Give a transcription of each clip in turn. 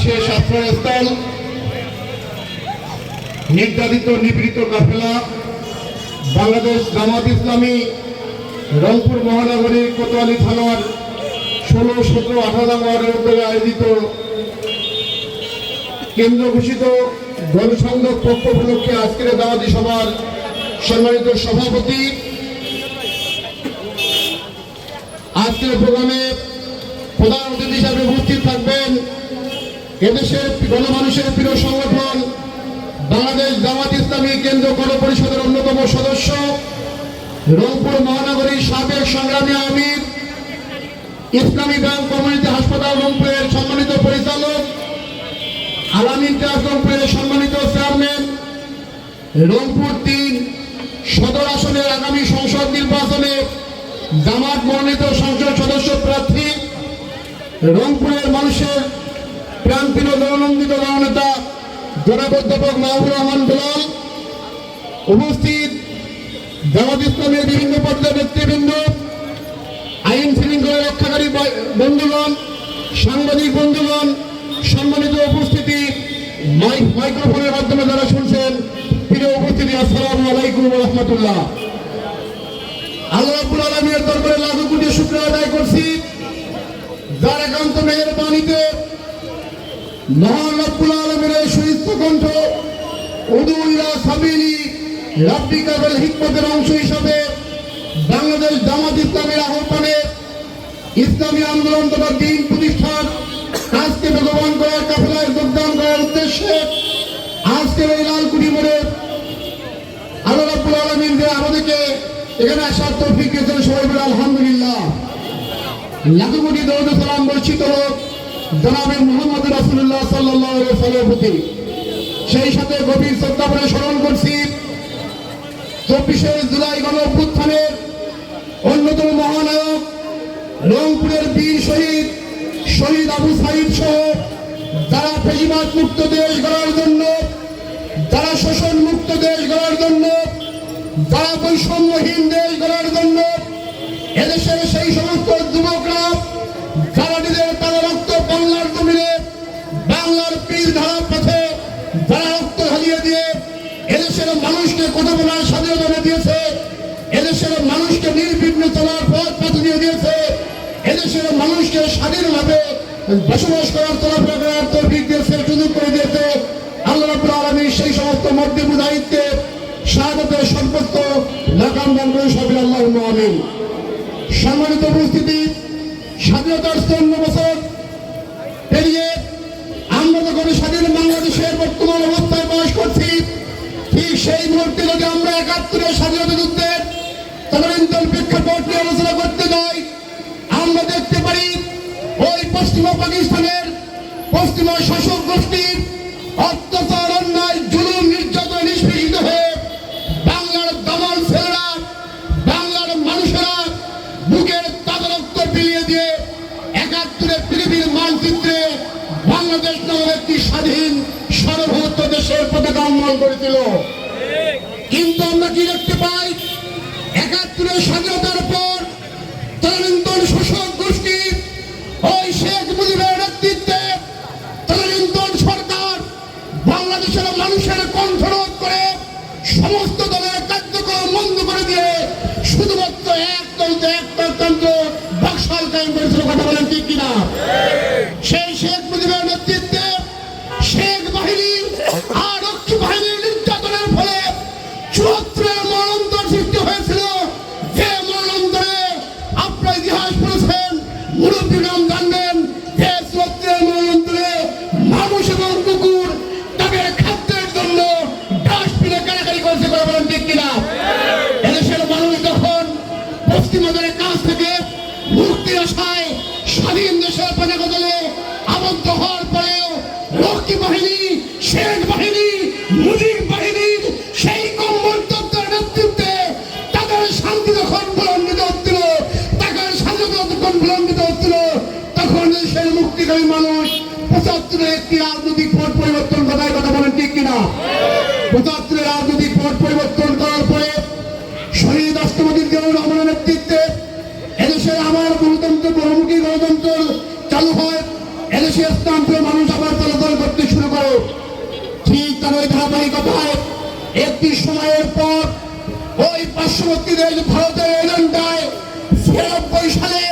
শেষ আশ্রয়স্থল, নির্যাতিত নিপীড়িত কাফেলা বাংলাদেশ জামাত ইসলামী রংপুর মহানগরীর কোতোয়ালি থানার 16, 17, 18 ওয়ার্ডের উদ্যোগে আয়োজিত কেন্দ্র ঘোষিত গণসংযোগ পক্ষ উপলক্ষে আজকের দাওয়াতি সভার সম্মানিত সভাপতি, আজকের প্রোগ্রামে প্রধান অতিথি হিসাবে উপস্থিত থাকবেন এদেশের গণমানুষের প্রিয় সংগঠন বাংলাদেশ জামাত ইসলামী কেন্দ্র গণপরিষদের অন্যতম সদস্য, রংপুর মহানগরীর সাবেক সংগ্রামী আমির, ইসলামী ব্যাংক কমিউনিটি হাসপাতাল রংপুরের সম্মানিত পরিচালক, আলামিন ট্রাস্ট রংপুরের সম্মানিত চেয়ারম্যান, রংপুর 3 সদর আসনের আগামী সংসদ নির্বাচনে জামাত মনোনীত সংসদ সদস্য প্রার্থী, রংপুরের মানুষের প্রাণপ্রিয় জননন্দিত জননেতা জনাব অধ্যাপক মাহবুবুর রহমান বেলাল, উপস্থিত জামাত ইসলামের বিভিন্ন পর্যায়ের নেতৃবৃন্দ, আইন শৃঙ্খলা রক্ষাকারী বন্ধুগণ, সাংবাদিক বন্ধুগণ, সম্মানিত উপস্থিতি, মাইক্রোফোনের মাধ্যমে যারা শুনছেন, প্রিয় উপস্থিতি, আসসালামু আলাইকুম ওয়া রাহমাতুল্লাহ। আল্লাহ রাব্বুল আলামিনের দরবারে লাখো কোটি শুকরিয়া আদায় করছি, যার একান্ত মেহেরবানিতে মহান রব্বুল আলামিনের সুস্থ কণ্ঠ উদু ইলা সাবিলি রাব্বিকা বিল হিকমতের অংশ হিসাবে বাংলাদেশ জামাত ইসলামের আহ্বানে ইসলামী আন্দোলন তথা দ্বীন প্রতিষ্ঠান আজকে ভগবান করার কাফেলায় যোগদান করার উদ্দেশ্যে আজকের এই লালকুঠি মোড়ে আল্লাহ রাব্বুল আলামিন যে আমাদেরকে এখানে আসার তৌফিক দিয়েছেন, সবাই বলে আলহামদুলিল্লাহ। লাখো কোটি দরুদ ও সালাম বর্ষিত হোক জনাবে মুহাম্মদ রাসূলুল্লাহ সাল্লাল্লাহু আলাইহি ওয়াসাল্লামের প্রতি। সেই সাথে গভীর শ্রদ্ধা করে স্মরণ করছি 24শে জুলাই গণ অভ্যুত্থানের অন্যতম মহানায়ক রংপুরের বীর শহীদ আবু সাঈদ সহ যারা ফ্যাসিবাদ মুক্ত দেশ গড়ার জন্য, যারা শোষণ মুক্ত দেশ গড়ার জন্য, যারা বৈষম্যহীন দেশ গড়ার জন্য এদেশের সেই সমস্ত যুবকরা যারা নিজের তারা রক্ত বাংলার জমিনে বাংলার পীর ধারা পথে যারা রক্ত ঢালিয়ে দিয়ে এদেশের মানুষকে কথা বলার স্বাধীনতা দিয়েছে, এদেশের মানুষকে নির্বিঘ্নে চলার পথ পথ দিয়ে দিয়েছে, এদেশের মানুষকে স্বাধীনভাবে বসবাস করার চলাফেরা করার তৌফিক দিয়েছে, সুযোগ করে দিয়েছে। আল্লাহ রাব্বুল আলামিন সেই সমস্ত মধ্যে মুজাহিদকে শাহাদাতের সর্বোচ্চ লাকাম দান করে সবাই আল্লাহুম্মা আমিন। সম্মানিত উপস্থিতি, স্বাধীনতার 54 বছর পেরিয়ে আমরা যখন স্বাধীন বাংলাদেশের বর্তমান অবস্থায় বাস করছি, ঠিক সেই মুহূর্তে যদি আমরা 71-এর স্বাধীনতা যুদ্ধের তদানীন্তন প্রেক্ষাপট নিয়ে আলোচনা করতে যাই, আমরা দেখতে পারি ওই পশ্চিমা পাকিস্তানের পশ্চিমা শাসক গোষ্ঠীর অত্যাচার, অন্যায়, জুলুম, নির্যাতন নিষ্পেষিত হয়ে বাংলার দামাল ছেলেরা, বাংলার মানুষেরা বুকের তাজা রক্ত বিলিয়ে দিয়ে 71-এর পৃথিবীর মানচিত্রে বাংলাদেশ নামের একটি স্বাধীন সার্বভৌম দেশের পতাকা উন্মোচন করেছিল। কিন্তু আমরা কি দেখতে পাই, 71-এর স্বাধীনতার পর তদানীন্তন শাসক গোষ্ঠী ওই শেখ মুজিবের নেতৃত্বে তদানীন্তন সরকার বাংলাদেশের মানুষের কণ্ঠরোধ করে সমস্ত দলের কার্যক্রম বন্ধ করে দিয়ে শুধুমাত্র একতন্ত্র বাকশাল কায়েম করেছিল। কথা বলেন ঠিক কিনা? সেই শেখ মুজিবের নেতৃত্বে শেখ বাহিনী আর রক্ষী বাহিনীর নির্যাতনের ফলে 74-এর মরণান্তর সৃষ্টি হয়েছিল, যে মরণান্তরে আপনার ইতিহাস পড়েছেন, মুরব্বী নাম জানবেন, যে 74-এর মরণান্তরে মানুষ এবং কুকুর তাদের খাদ্যের জন্য ডাস্টবিনে কারাকারি করেছে। কথা বলেন ঠিক কিনা? এদেশের মানুষ যখন পশ্চিমাদের কাছ থেকে মুক্তির আশায় স্বাধীন দেশের পতাকা তলে আবদ্ধ হওয়ার পরেও রক্ষী বাহিনী, শেখ বাহিনী, মুজিব বাহিনীর সেই কম্বলতন্ত্রের নেতৃত্বে তাদের শান্তি যখন বিলম্বিত হচ্ছিল, তাদের স্বাধীনতা যখন বিলম্বিত হচ্ছিল, তখন দেশের মুক্তিকামী মানুষ 75-এর একটি রাজনৈতিক পট পরিবর্তন ঘটায়। কথা বলেন ঠিক কিনা? 75-এর রাজনৈতিক পট পরিবর্তন করার পরে শহীদ রাষ্ট্রপতি জিয়াউর রহমানের নেতৃত্বে এদেশের আমার গণতন্ত্র, বহুমুখী গণতন্ত্র চালু হয়। এদেশে ইসলামপ্রিয় মানুষ আবার ওই ধারাবাহিকতায় একটি সময়ের পর ওই পার্শ্ববর্তী দেশ ভারতের এজেন্ডায় ৯৬ সালে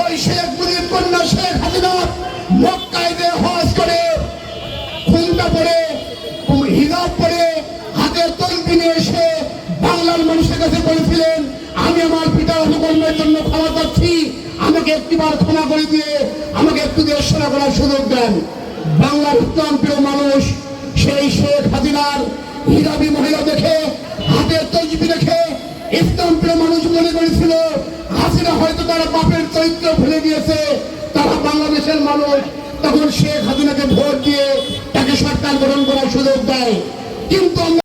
ওই শেখ মুজিব কন্যা শেখ হাসিনা মক্কায় যে হজ করে খুলতা পরে হিজাব পরে হাতের তলবি নিয়ে এসে বাংলার মানুষের কাছে বলেছিলেন, আমি আমার পিতার অনুকর্মের জন্য ক্ষমা চাচ্ছি, আমাকে একটিবার ক্ষমা করে দিয়ে আমাকে একটু দেশ সেবা করার সুযোগ দেন। বাংলার ইসলাম প্রিয় মানুষ সেই শেখ হাসিনার হিজাবি মহিলা দেখে, হাতের তসবি দেখে ইসলাম প্রিয় মানুষ মনে করেছিল হাসিনা হয়তো তারা বাপের চরিত্র ভুলে গিয়েছে, তারা বাংলাদেশের মানুষ। তখন শেখ হাসিনাকে ভোট দিয়ে তাকে সরকার গঠন করার সুযোগ দেয়। কিন্তু